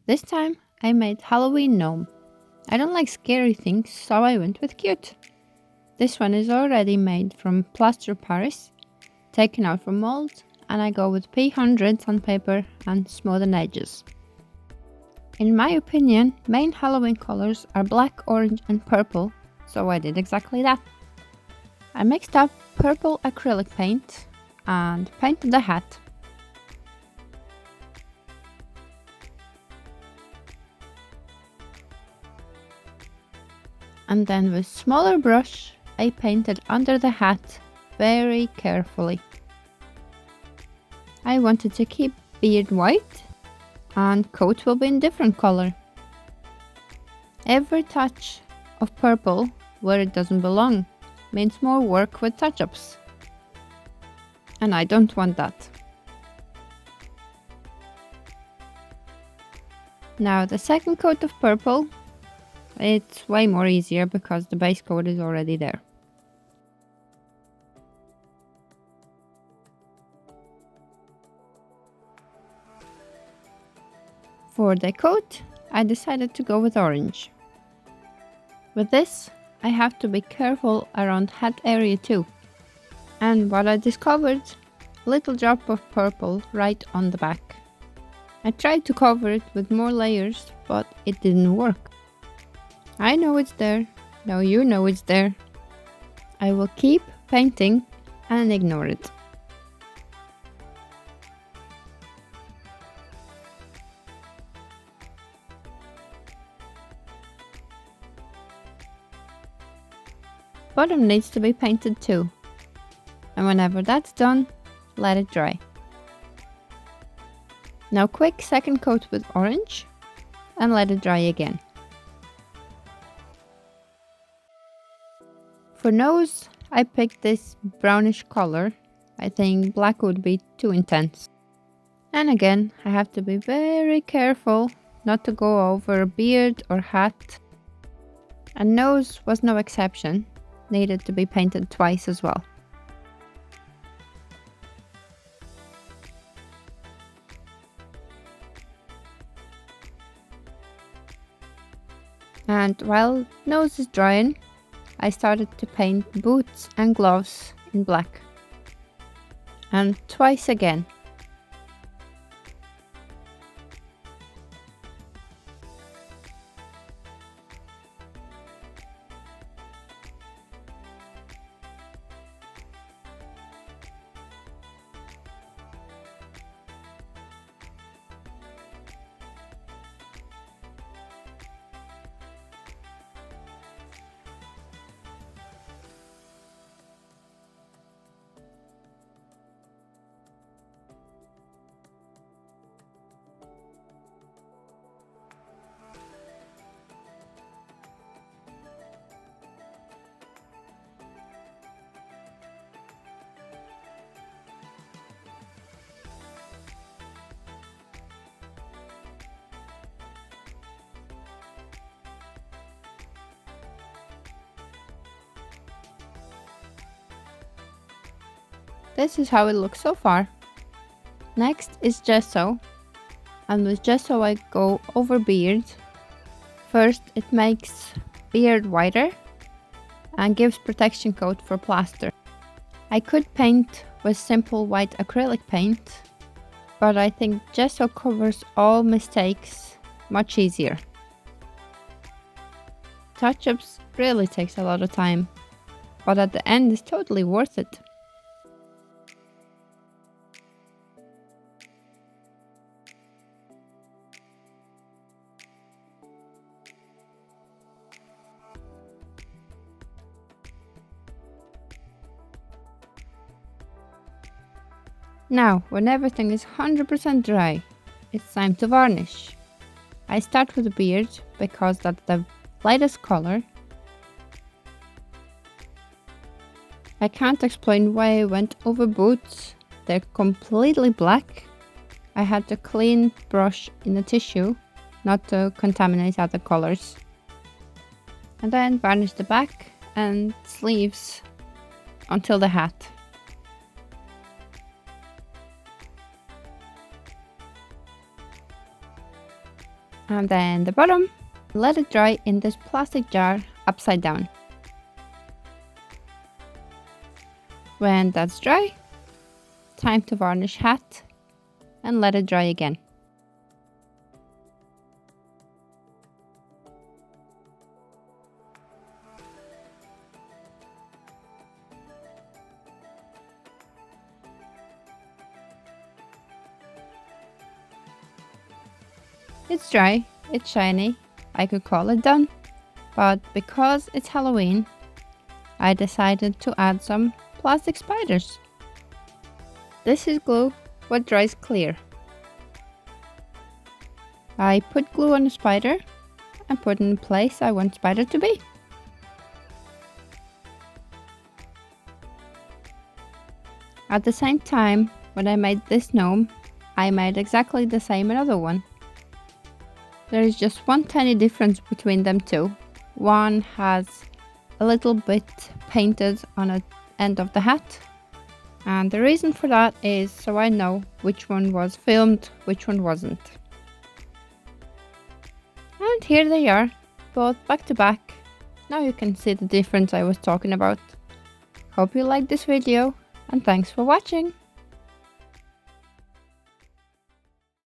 This time I made Halloween gnome. I don't like scary things, so I went with cute. This one is already made from Plaster of Paris, taken out from mold, and I go with P100 sandpaper and smoothen edges. In my opinion, main Halloween colors are black, orange and purple, so I did exactly that. I mixed up purple acrylic paint and painted the hat. And then with smaller brush, I painted under the hat very carefully. I wanted to keep beard white and coat will be in different color. Every touch of purple where it doesn't belong means more work with touch-ups. And I don't want that. Now the second coat of purple, it's way more easier because the base coat is already there. For the coat, I decided to go with orange. With this, I have to be careful around hat area too. And what I discovered, a little drop of purple right on the back. I tried to cover it with more layers, but it didn't work. I know it's there, now you know it's there. I will keep painting and ignore it. Bottom needs to be painted too. And whenever that's done, let it dry. Now quick second coat with orange and let it dry again. For nose, I picked this brownish color. I think black would be too intense. And again, I have to be very careful not to go over beard or hat. And nose was no exception, needed to be painted twice as well. And while nose is drying, I started to paint boots and gloves in black. And twice again. This is how it looks so far. Next is gesso, and with gesso I go over beard. First it makes beard whiter and gives protection coat for plaster. I could paint with simple white acrylic paint, but I think gesso covers all mistakes much easier. Touch-ups really takes a lot of time, but at the end it's totally worth it. Now, when everything is 100% dry, it's time to varnish. I start with the beard because that's the lightest color. I can't explain why I went over boots. They're completely black. I had to clean brush in a tissue, not to contaminate other colors. And then varnish the back and sleeves until the hat. And then the bottom. Let it dry in this plastic jar upside down. When that's dry, time to varnish hat and let it dry again. It's dry, it's shiny, I could call it done, but because it's Halloween, I decided to add some plastic spiders. This is glue, what dries clear. I put glue on the spider and put in the place I want spider to be. At the same time, when I made this gnome, I made exactly the same another one. There is just one tiny difference between them two. One has a little bit painted on the end of the hat. And the reason for that is so I know which one was filmed, which one wasn't. And here they are, both back to back. Now you can see the difference I was talking about. Hope you liked this video and thanks for watching.